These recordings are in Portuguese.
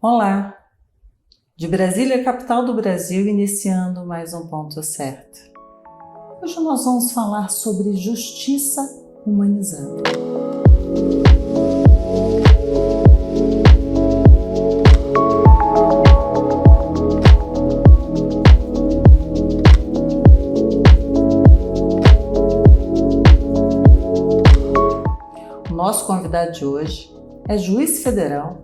Olá, de Brasília, capital do Brasil, iniciando mais um Ponto Certo. Hoje nós vamos falar sobre justiça humanizada. O nosso convidado de hoje é juiz federal,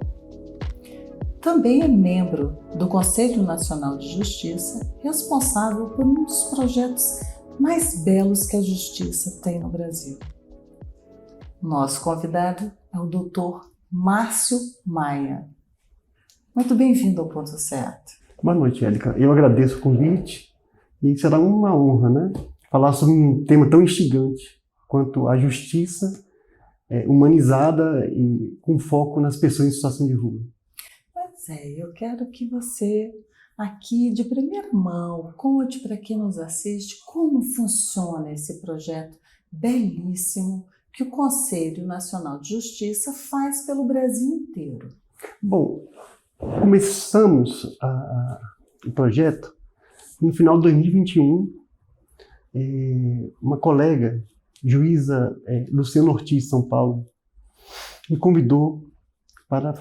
também é membro do Conselho Nacional de Justiça, responsável por um dos projetos mais belos que a justiça tem no Brasil. Nosso convidado é o Dr. Márcio Maia. Muito bem-vindo ao Ponto Certo. Boa noite, Érica. Eu agradeço o convite e será uma honra, né, falar sobre um tema tão instigante quanto a justiça humanizada e com foco nas pessoas em situação de rua. Pois é, eu quero que você, aqui de primeira mão, conte para quem nos assiste como funciona esse projeto belíssimo que o Conselho Nacional de Justiça faz pelo Brasil inteiro. Bom, começamos o projeto no final de 2021. Uma colega, juíza Luciana Ortiz, de São Paulo, me convidou para,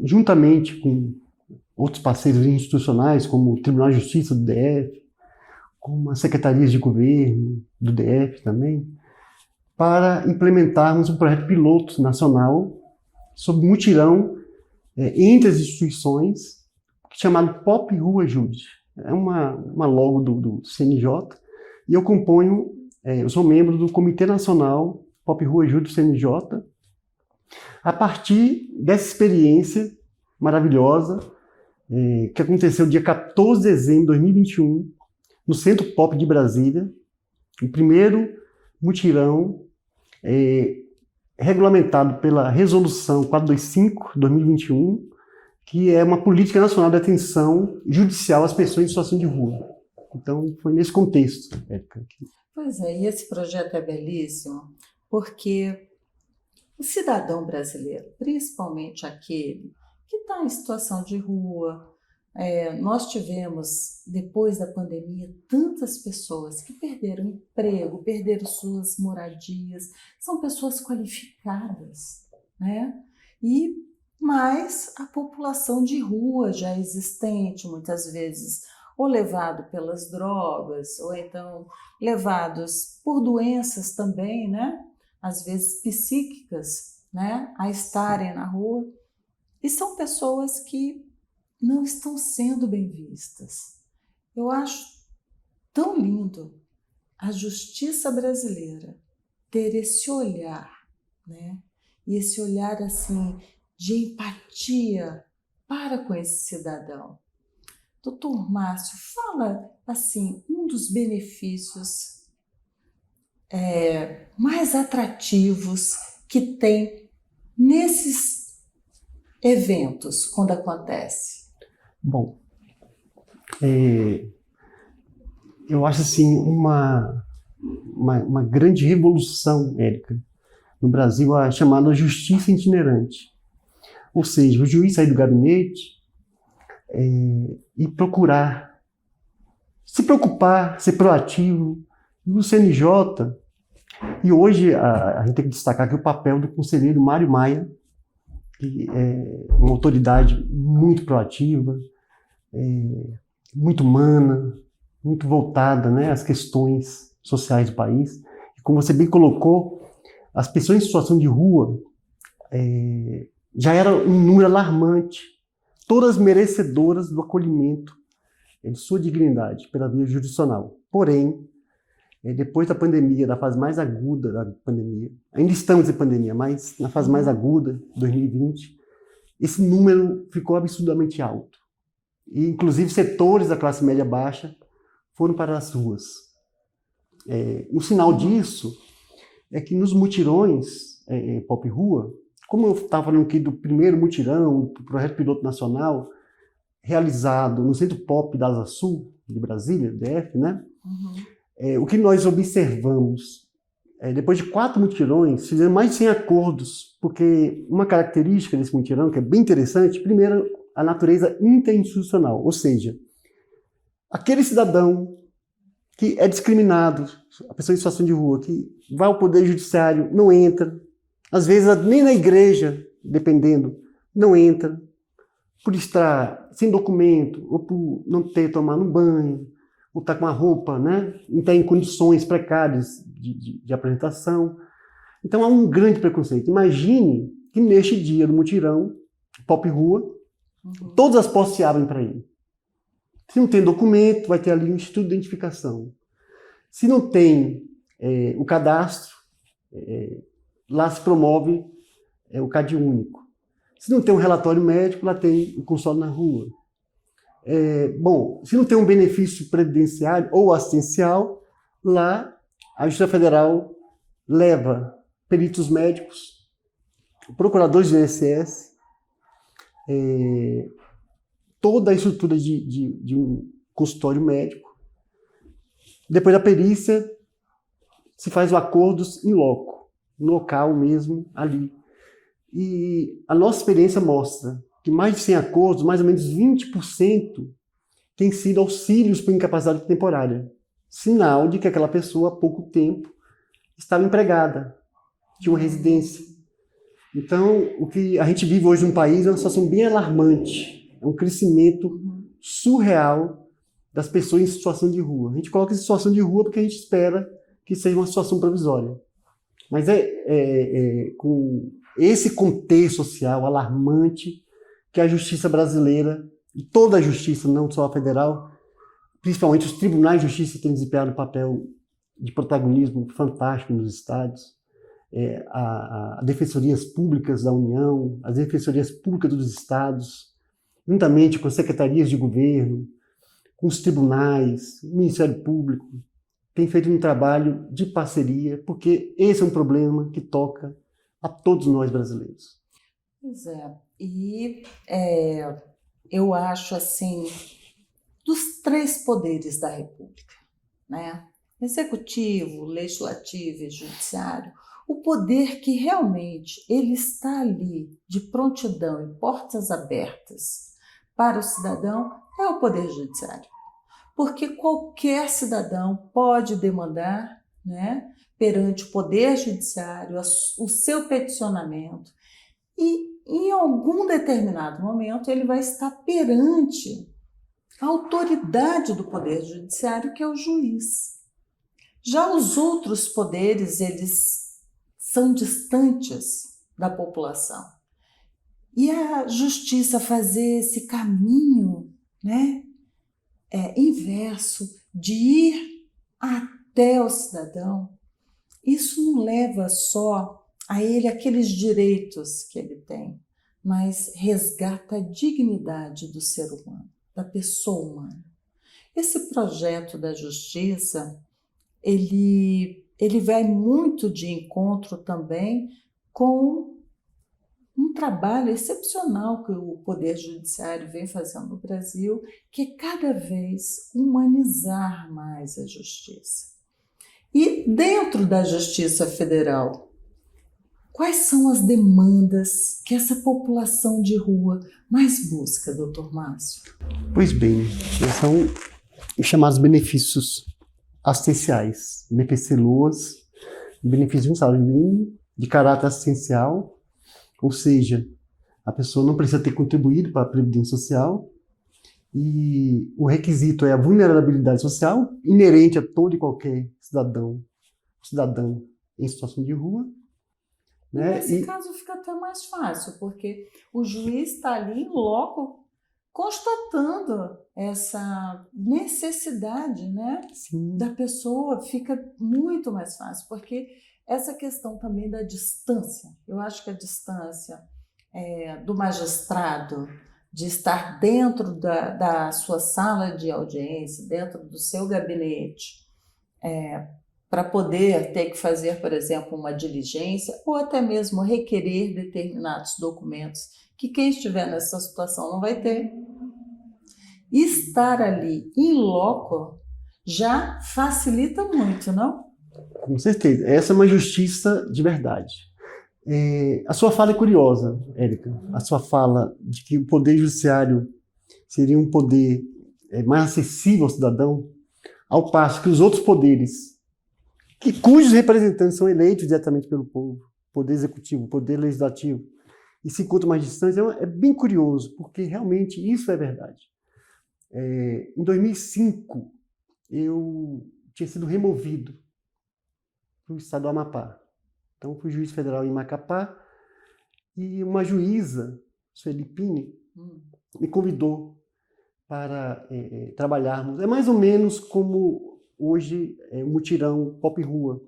juntamente com outros parceiros institucionais, como o Tribunal de Justiça do DF, como as secretarias de governo do DF também, para implementarmos um projeto piloto nacional sobre mutirão entre as instituições, chamado Pop Rua Jude. É uma logo do CNJ, e eu sou membro do Comitê Nacional Pop Rua Jude do CNJ, a partir dessa experiência maravilhosa que aconteceu dia 14 de dezembro de 2021, no Centro Pop de Brasília, o primeiro mutirão regulamentado pela Resolução 425 de 2021, que é uma política nacional de atenção judicial às pessoas em situação de rua. Então, foi nesse contexto, Érica. Pois é, e esse projeto é belíssimo, porque o cidadão brasileiro, principalmente aquele que está em situação de rua, nós tivemos, depois da pandemia, tantas pessoas que perderam emprego, perderam suas moradias, são pessoas qualificadas, né? Mas a população de rua já existente, muitas vezes, ou levado pelas drogas, ou então levados por doenças também, né? Às vezes psíquicas, né? A estarem na rua. E são pessoas que não estão sendo bem vistas. Eu acho tão lindo a justiça brasileira ter esse olhar, né? E esse olhar assim de empatia para com esse cidadão. Doutor Márcio, fala assim, um dos benefícios mais atrativos que tem nesses eventos, quando acontece. Bom, eu acho assim uma grande revolução, Érica, no Brasil, a chamada justiça itinerante. Ou seja, o juiz sair do gabinete e procurar se preocupar, ser proativo. No CNJ, e hoje a gente tem que destacar aqui o papel do conselheiro Mário Maia, que é uma autoridade muito proativa, muito humana, muito voltada, né, às questões sociais do país. E como você bem colocou, as pessoas em situação de rua já era um número alarmante, todas merecedoras do acolhimento de sua dignidade pela via jurisdicional. Porém, depois da pandemia, da fase mais aguda da pandemia, ainda estamos em pandemia, mas na fase mais aguda, 2020, esse número ficou absurdamente alto. E, inclusive, setores da classe média baixa foram para as ruas. Um sinal disso é que nos mutirões Pop Rua, como eu estava falando aqui do primeiro mutirão, do projeto piloto nacional, realizado no Centro Pop da Asa Sul, de Brasília, DF, né? O que nós observamos, depois de 4 mutirões, fizemos mais de 100 acordos, porque uma característica desse mutirão, que é bem interessante, primeiro, a natureza interinstitucional, ou seja, aquele cidadão que é discriminado, a pessoa em situação de rua, que vai ao Poder Judiciário, não entra, às vezes nem na igreja, dependendo, não entra, por estar sem documento, ou por não ter tomado um banho, ou estar com a roupa, né? Não estar em condições precárias de apresentação. Então há um grande preconceito. Imagine que neste dia do mutirão, Pop Rua, todas as portas se abrem para ele. Se não tem documento, vai ter ali um instituto de identificação. Se não tem o cadastro, lá se promove o CAD único. Se não tem um relatório médico, lá tem o consórcio na rua. Bom, se não tem um benefício previdenciário ou assistencial, lá a Justiça Federal leva peritos médicos, procuradores do INSS, toda a estrutura de um consultório médico. Depois da perícia, se faz o acordo em loco, no local mesmo, ali. E a nossa experiência mostra que mais de 100 acordos, mais ou menos 20%, têm sido auxílios por incapacidade temporária. Sinal de que aquela pessoa, há pouco tempo, estava empregada, tinha uma residência. Então, o que a gente vive hoje no país é uma situação bem alarmante. É um crescimento surreal das pessoas em situação de rua. A gente coloca em situação de rua porque a gente espera que seja uma situação provisória. Mas com esse contexto social alarmante que a justiça brasileira, e toda a justiça, não só a federal, principalmente os tribunais de justiça têm desempenhado um papel de protagonismo fantástico nos estados, as defensorias públicas da União, as defensorias públicas dos estados, juntamente com as secretarias de governo, com os tribunais, o Ministério Público, tem feito um trabalho de parceria, porque esse é um problema que toca a todos nós brasileiros. Pois é, e eu acho assim, dos 3 poderes da República, né? Executivo, legislativo e judiciário, o poder que realmente ele está ali de prontidão e portas abertas para o cidadão é o Poder Judiciário. Porque qualquer cidadão pode demandar, né, perante o Poder Judiciário o seu peticionamento e, em algum determinado momento, ele vai estar perante a autoridade do Poder Judiciário, que é o juiz. Já os outros poderes, eles são distantes da população. E a justiça fazer esse caminho, né, inverso, de ir até o cidadão, isso não leva só a ele aqueles direitos que ele tem, mas resgata a dignidade do ser humano, da pessoa humana. Esse projeto da justiça, ele vai muito de encontro também com um trabalho excepcional que o Poder Judiciário vem fazendo no Brasil, que é cada vez humanizar mais a justiça. E dentro da Justiça Federal, quais são as demandas que essa população de rua mais busca, doutor Márcio? Pois bem, são os chamados benefícios assistenciais, BPC-LOAS, benefício de salário mínimo, de caráter assistencial, ou seja, a pessoa não precisa ter contribuído para a Previdência Social, e o requisito é a vulnerabilidade social, inerente a todo e qualquer cidadão em situação de rua. Né? Nesse caso fica até mais fácil, porque o juiz está ali em loco constatando essa necessidade, né, da pessoa, fica muito mais fácil, porque essa questão também da distância, eu acho que a distância do magistrado, de estar dentro da sua sala de audiência, dentro do seu gabinete, para poder ter que fazer, por exemplo, uma diligência ou até mesmo requerer determinados documentos que quem estiver nessa situação não vai ter. Estar ali em loco já facilita muito, não? Com certeza. Essa é uma justiça de verdade. A sua fala é curiosa, Érica. A sua fala de que o poder judiciário seria um poder mais acessível ao cidadão, ao passo que os outros poderes, cujos representantes são eleitos diretamente pelo povo, poder executivo, poder legislativo, e se encontram mais distantes, é bem curioso, porque realmente isso é verdade. Em 2005, eu tinha sido removido para o estado do Amapá. Então, fui juiz federal em Macapá e uma juíza, Sueli Pini, me convidou para trabalharmos. É mais ou menos como hoje o mutirão Pop Rua.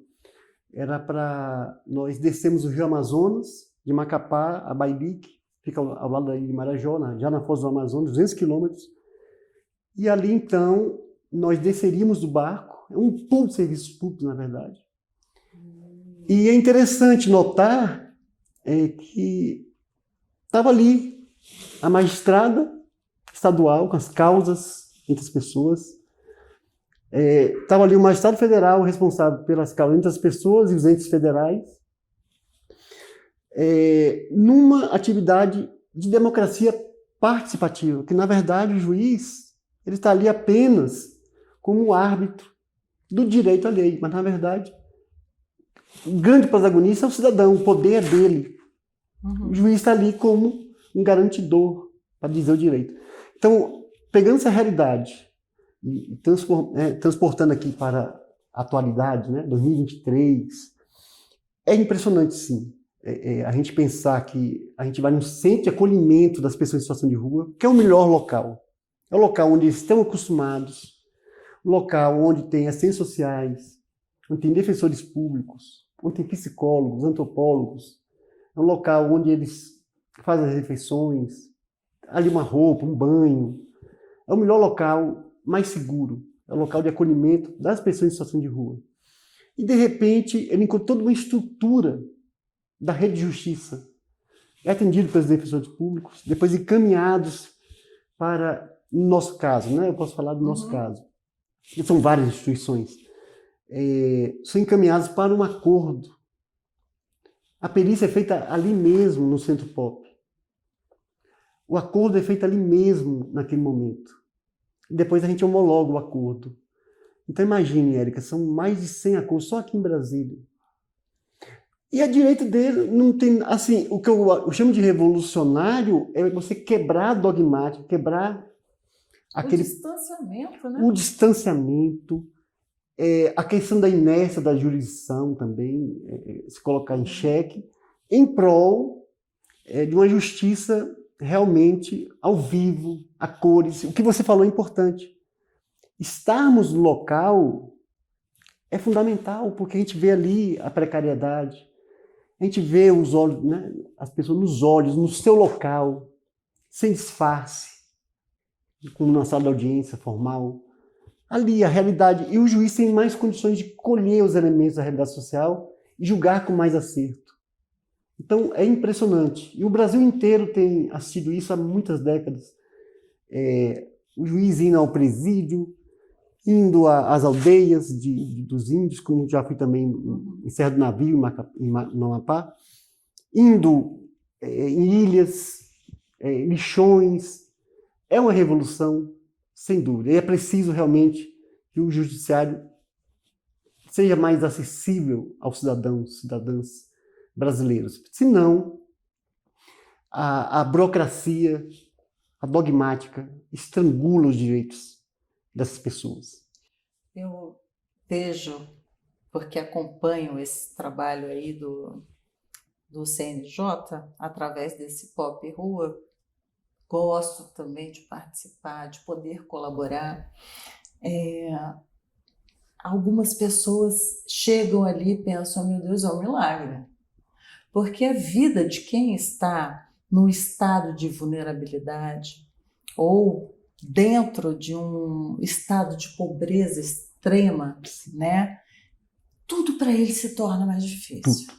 Era para nós descermos o Rio Amazonas, de Macapá a Bailique, fica ao lado da ilha de Marajó, já na foz do Amazonas, 200 quilômetros. E ali, então, nós desceríamos do barco, é um ponto de serviços públicos, na verdade. E é interessante notar que estava ali a magistrada estadual, com as causas entre as pessoas. Estava ali o magistrado federal responsável pelas causas entre as pessoas e os entes federais, numa atividade de democracia participativa, que, na verdade, o juiz ele está ali apenas como árbitro do direito à lei, mas, na verdade, o grande protagonista é o cidadão, o poder é dele. O juiz está ali como um garantidor para dizer o direito. Então, pegando essa realidade e transportando aqui para a atualidade, né, 2023, é impressionante, sim, a gente pensar que a gente vai num centro de acolhimento das pessoas em situação de rua, que é o melhor local. É o local onde eles estão acostumados, o local onde tem assistentes sociais, onde tem defensores públicos, onde tem psicólogos, antropólogos. É um local onde eles fazem as refeições, ali uma roupa, um banho. É o melhor local, mais seguro. É o local de acolhimento das pessoas em situação de rua. E, de repente, ele encontra toda uma estrutura da rede de justiça. É atendido pelos defensores públicos, depois encaminhados para, no nosso caso, né? Eu posso falar do nosso caso. São várias instituições. São encaminhados para um acordo. A perícia é feita ali mesmo, no Centro Pop. O acordo é feito ali mesmo, naquele momento. E depois a gente homologa o acordo. Então imagine, Érica, são mais de 100 acordos só aqui em Brasília. E a direito dele não tem... Assim, o que eu chamo de revolucionário é você quebrar dogmático, quebrar aquele... O distanciamento, né? O distanciamento, a questão da inércia da jurisdição também, se colocar em xeque, em prol de uma justiça realmente ao vivo, a cores. O que você falou é importante. Estarmos no local é fundamental, porque a gente vê ali a precariedade, a gente vê os olhos, né, as pessoas nos olhos, no seu local, sem disfarce, como na sala de audiência formal. Ali, a realidade. E o juiz tem mais condições de colher os elementos da realidade social e julgar com mais acerto. Então, é impressionante. E o Brasil inteiro tem assistido isso há muitas décadas. O juiz indo ao presídio, indo às aldeias dos índios, como já fui também em Serra do Navio, no Amapá, indo em ilhas, lixões. É uma revolução, sem dúvida. E é preciso realmente que o judiciário seja mais acessível aos cidadãos, cidadãs brasileiros. Senão, a burocracia, a dogmática, estrangula os direitos dessas pessoas. Eu vejo, porque acompanho esse trabalho aí do CNJ, através desse Pop Rua, gosto também de participar, de poder colaborar. Algumas pessoas chegam ali e pensam, meu Deus, é um milagre. Porque a vida de quem está num estado de vulnerabilidade ou dentro de um estado de pobreza extrema, né? Tudo para ele se torna mais difícil.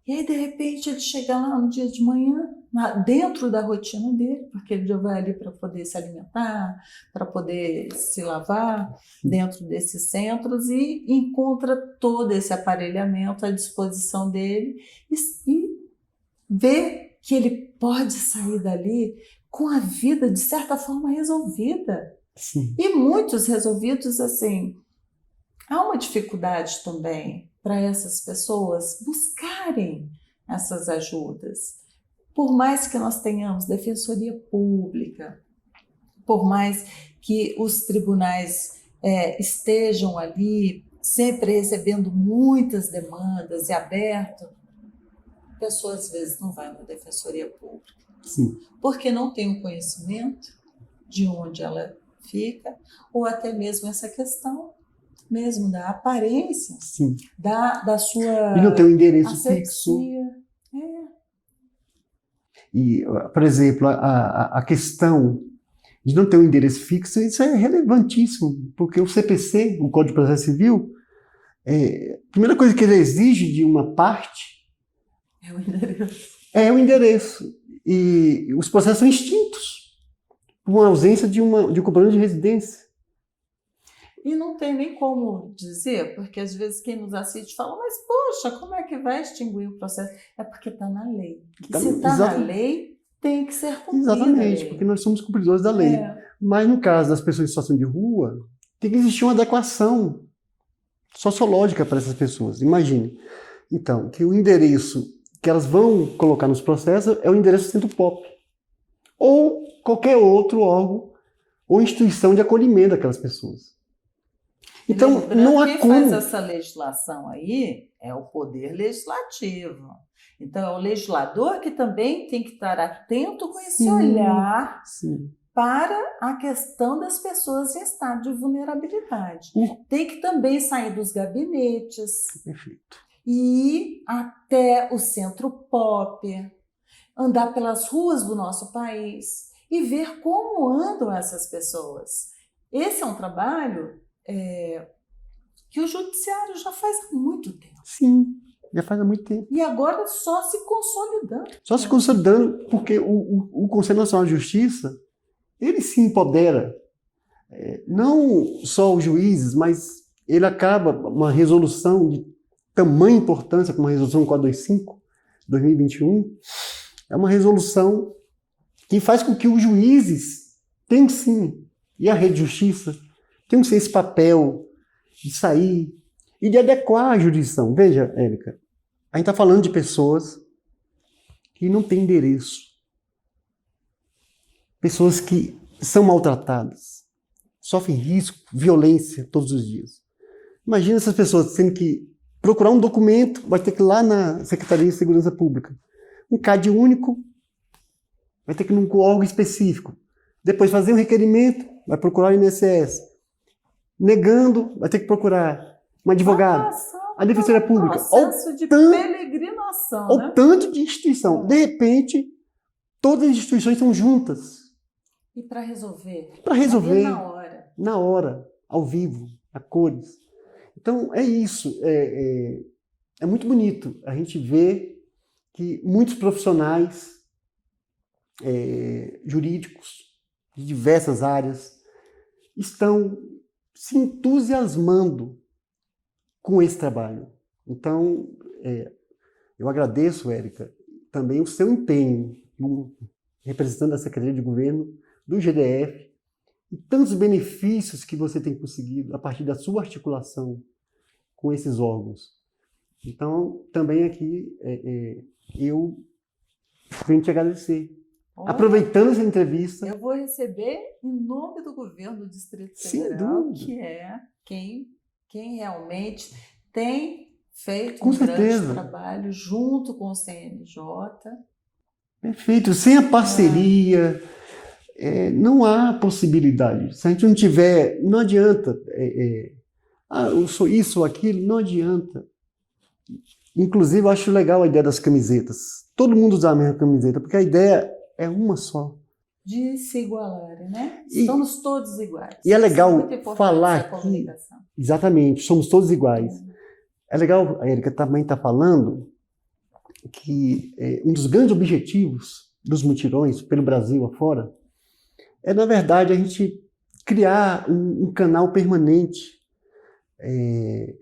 E aí, de repente, ele chega lá no dia de manhã, dentro da rotina dele, porque ele já vai ali para poder se alimentar, para poder se lavar dentro desses centros e encontra todo esse aparelhamento à disposição dele e ver que ele pode sair dali com a vida, de certa forma, resolvida. Sim. E muitos resolvidos, assim, há uma dificuldade também para essas pessoas buscarem essas ajudas. Por mais que nós tenhamos defensoria pública, por mais que os tribunais estejam ali sempre recebendo muitas demandas e aberto, a pessoa às vezes não vai na defensoria pública. Sim. Porque não tem o conhecimento de onde ela fica, ou até mesmo essa questão mesmo da aparência, Sim. da sua E não tem um endereço asepsia. fixo. E, por exemplo, a questão de não ter um endereço fixo, isso é relevantíssimo, porque o CPC, o Código de Processo Civil, a primeira coisa que ele exige de uma parte é o endereço. É o endereço. E os processos são extintos por uma ausência de um comprovante de residência. E não tem nem como dizer, porque às vezes quem nos assiste fala, mas poxa, como é que vai extinguir o processo? É porque está na lei. E se está na lei, tem que ser cumprida. Exatamente, porque nós somos cumpridores da lei. Mas no caso das pessoas em situação de rua, tem que existir uma adequação sociológica para essas pessoas. Imagine, então, que o endereço que elas vão colocar nos processos é o endereço do Centro Pop. Ou qualquer outro órgão ou instituição de acolhimento daquelas pessoas. Então, não há como... Quem faz essa legislação aí é o Poder Legislativo. Então, é o legislador que também tem que estar atento com esse olhar para a questão das pessoas em estado de vulnerabilidade. Tem que também sair dos gabinetes. Perfeito. E ir até o Centro Pop, andar pelas ruas do nosso país e ver como andam essas pessoas. Esse é um trabalho que o judiciário já faz há muito tempo. Sim, já faz há muito tempo. E agora só se consolidando. Só se consolidando, porque o Conselho Nacional de Justiça, ele se empodera, não só os juízes, mas ele acaba uma resolução de tamanha importância, como a resolução 425, 2021, é uma resolução que faz com que os juízes tenham sim, e a rede de justiça, tenham sim esse papel de sair e de adequar a jurisdição. Veja, Érica, a gente está falando de pessoas que não têm endereço, pessoas que são maltratadas, sofrem risco, violência todos os dias. Imagina essas pessoas tendo que procurar um documento, vai ter que ir lá na Secretaria de Segurança Pública. Um CAD único, vai ter que ir num órgão específico. Depois fazer um requerimento, vai procurar o INSS. Negando, vai ter que procurar um advogado, a Defensoria Pública. Processo de peregrinação, né? O tanto de instituição. De repente, todas as instituições estão juntas. E para resolver? Para resolver. Na hora. Na hora, ao vivo, a cores. Então, é isso. É muito bonito a gente ver que muitos profissionais jurídicos de diversas áreas estão se entusiasmando com esse trabalho. Então, eu agradeço, Érica, também o seu empenho representando a Secretaria de Governo do GDF e tantos benefícios que você tem conseguido a partir da sua articulação com esses órgãos. Então, também aqui, eu venho te agradecer. Olha, aproveitando essa entrevista... Eu vou receber em nome do governo do Distrito Federal, que é quem realmente tem feito um grande trabalho junto com o CNJ. Perfeito. Sem a parceria... não há possibilidade. Se a gente não tiver, não adianta. Eu sou isso ou aquilo, não adianta. Inclusive, eu acho legal a ideia das camisetas. Todo mundo usa a mesma camiseta, porque a ideia é uma só. De se igualarem, né? Estamos todos iguais. E é legal falar aqui. Exatamente, somos todos iguais. É legal, a Érica também está falando que um dos grandes objetivos dos mutirões pelo Brasil afora na verdade, a gente criar um canal permanente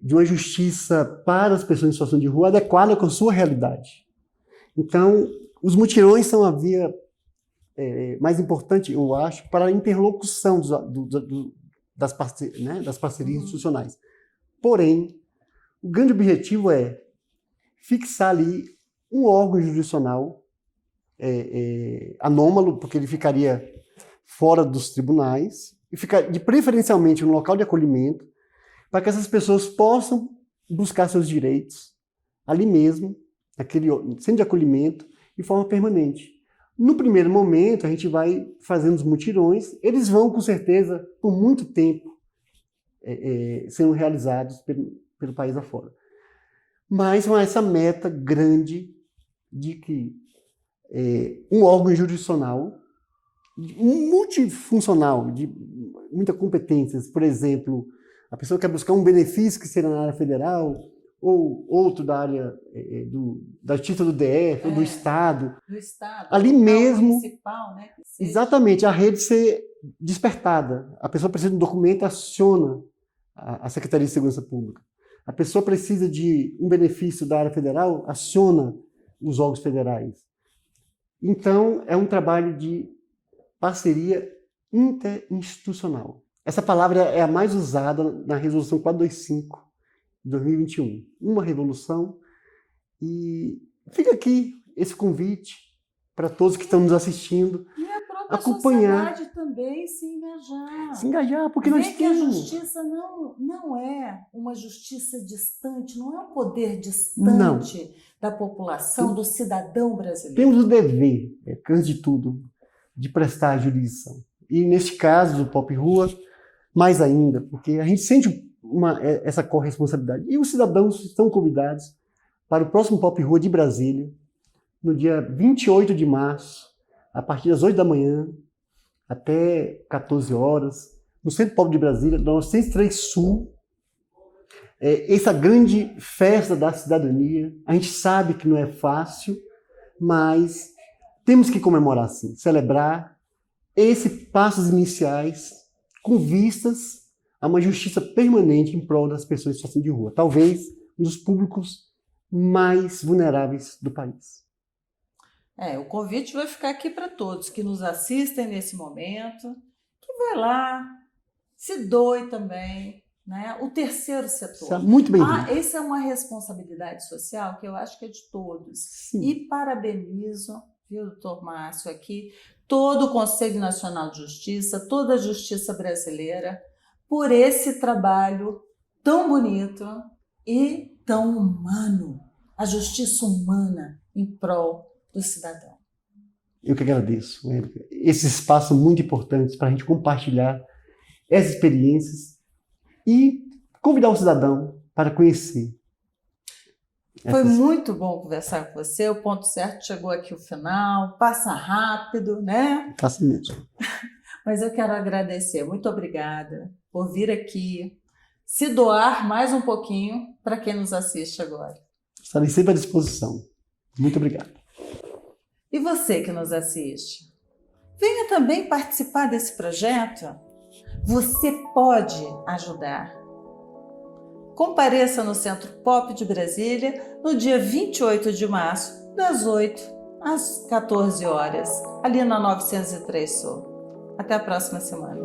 de uma justiça para as pessoas em situação de rua adequada com a sua realidade. Então, os mutirões são a via mais importante, eu acho, para a interlocução das parcerias institucionais. Porém, o grande objetivo é fixar ali um órgão jurisdicional anômalo, porque ele ficaria fora dos tribunais, e ficar preferencialmente no local de acolhimento, para que essas pessoas possam buscar seus direitos ali mesmo, naquele centro de acolhimento, de forma permanente. No primeiro momento, a gente vai fazendo os mutirões, eles vão, com certeza, por muito tempo, sendo realizados pelo país afora. Mas com essa meta grande de que um órgão jurisdicional, multifuncional, de muitas competências, por exemplo, a pessoa quer buscar um benefício que seja na área federal, ou outro da área da justiça do DF, ou do Estado. Do Estado. Ali mesmo, municipal, né? Exatamente, a rede ser despertada. A pessoa precisa de um documento, aciona a Secretaria de Segurança Pública. A pessoa precisa de um benefício da área federal, aciona os órgãos federais. Então, é um trabalho de parceria interinstitucional. Essa palavra é a mais usada na Resolução 425 de 2021. Uma revolução. E fica aqui esse convite para todos que estão nos assistindo. E a própria acompanhar. sociedade também se engajar. Se engajar, porque nós que a temos. justiça não é uma justiça distante, não é um poder distante da população, do cidadão brasileiro. Temos o dever, antes de tudo, de prestar jurisdição. E neste caso do Pop Rua, mais ainda, porque a gente sente essa corresponsabilidade. E os cidadãos estão convidados para o próximo Pop Rua de Brasília, no dia 28 de março, a partir das 8 da manhã até 14 horas, no Centro Pop de Brasília, na 903 Sul. Essa grande festa da cidadania. A gente sabe que não é fácil, mas temos que comemorar sim, celebrar esses passos iniciais com vistas a uma justiça permanente em prol das pessoas em situação de rua. Talvez um dos públicos mais vulneráveis do país. O convite vai ficar aqui para todos que nos assistem nesse momento, que vai lá, se doe também, né? O terceiro setor. Muito bem-vindo. Essa é uma responsabilidade social que eu acho que é de todos. Sim. E parabenizo, viu, doutor Márcio, aqui, todo o Conselho Nacional de Justiça, toda a justiça brasileira, por esse trabalho tão bonito e tão humano, a justiça humana em prol do cidadão. Eu que agradeço, Érica. Esse espaço muito importante para a gente compartilhar essas experiências e convidar o cidadão para conhecer. Foi muito bom conversar com você. O ponto certo chegou aqui ao final. Passa rápido, né? Passa mesmo. Mas eu quero agradecer. Muito obrigada por vir aqui, se doar mais um pouquinho para quem nos assiste agora. Estarei sempre à disposição. Muito obrigado. E você que nos assiste, venha também participar desse projeto. Você pode ajudar. Compareça no Centro Pop de Brasília no dia 28 de março, das 8 às 14 horas, ali na 903 Sul. Até a próxima semana.